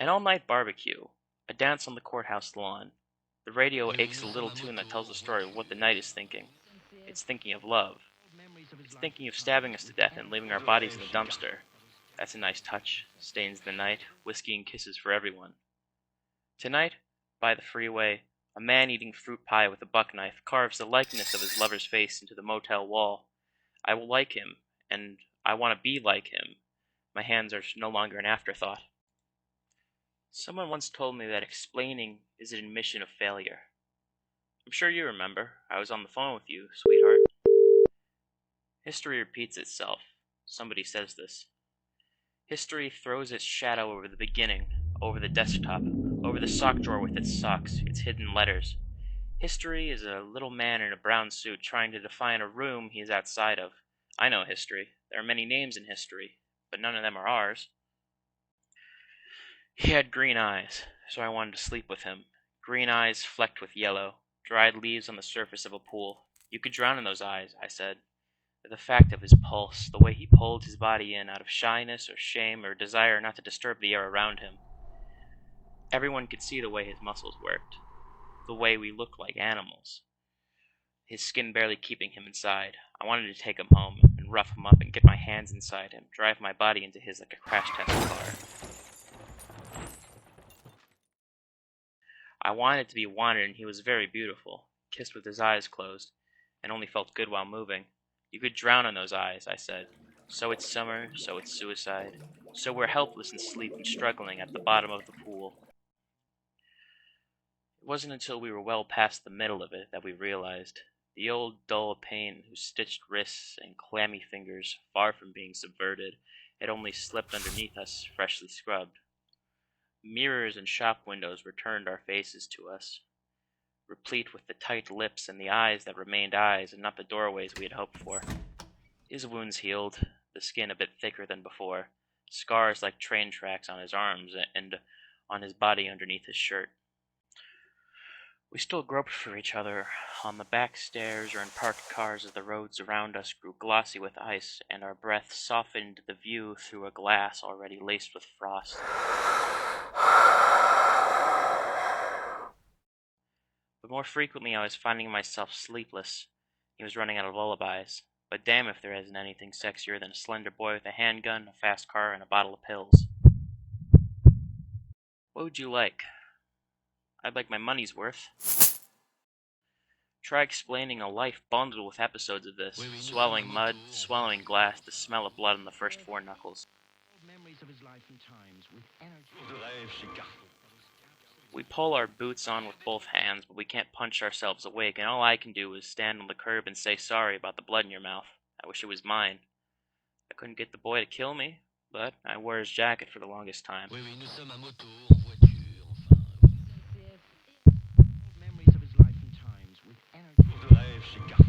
An all-night barbecue, a dance on the courthouse lawn. The radio aches a little tune that tells the story of what the night is thinking. It's thinking of love. It's thinking of stabbing us to death and leaving our bodies in the dumpster. That's a nice touch. Stains the night, whiskey and kisses for everyone. Tonight, by the freeway, a man eating fruit pie with a buck knife carves the likeness of his lover's face into the motel wall. I will like him, and I want to be like him. My hands are no longer an afterthought. Someone once told me that explaining is an admission of failure. I'm sure you remember. I was on the phone with you, sweetheart. History repeats itself. Somebody says this. History throws its shadow over the beginning, over the desktop, over the sock drawer with its socks, its hidden letters. History is a little man in a brown suit trying to define a room he is outside of. I know history. There are many names in history, but none of them are ours. He had green eyes, so I wanted to sleep with him. Green eyes flecked with yellow, dried leaves on the surface of a pool. You could drown in those eyes, I said. The fact of his pulse, the way he pulled his body in out of shyness or shame or desire not to disturb the air around him. Everyone could see the way his muscles worked, the way we looked like animals. His skin barely keeping him inside. I wanted to take him home and rough him up and get my hands inside him, drive my body into his like a crash test car. I wanted to be wanted, and he was very beautiful, kissed with his eyes closed, and only felt good while moving. You could drown in those eyes, I said. So it's summer, so it's suicide. So we're helpless in sleep and struggling at the bottom of the pool. It wasn't until we were well past the middle of it that we realized. The old dull pain whose stitched wrists and clammy fingers, far from being subverted, had only slipped underneath us, freshly scrubbed. Mirrors and shop windows returned our faces to us, replete with the tight lips and the eyes that remained eyes and not the doorways we had hoped for. His wounds healed, the skin a bit thicker than before, scars like train tracks on his arms and on his body underneath his shirt. We still groped for each other on the back stairs or in parked cars as the roads around us grew glossy with ice and our breath softened the view through a glass already laced with frost. But more frequently I was finding myself sleepless. He was running out of lullabies. But damn if there isn't anything sexier than a slender boy with a handgun, a fast car, and a bottle of pills. What would you like? I'd like my money's worth. Try explaining a life bundled with episodes of this, swallowing mud, swallowing glass, the smell of blood on the first four knuckles. We pull our boots on with both hands, but we can't punch ourselves awake, and all I can do is stand on the curb and say sorry about the blood in your mouth. I wish it was mine. I couldn't get the boy to kill me, but I wore his jacket for the longest time. Memories of his life and times with energy.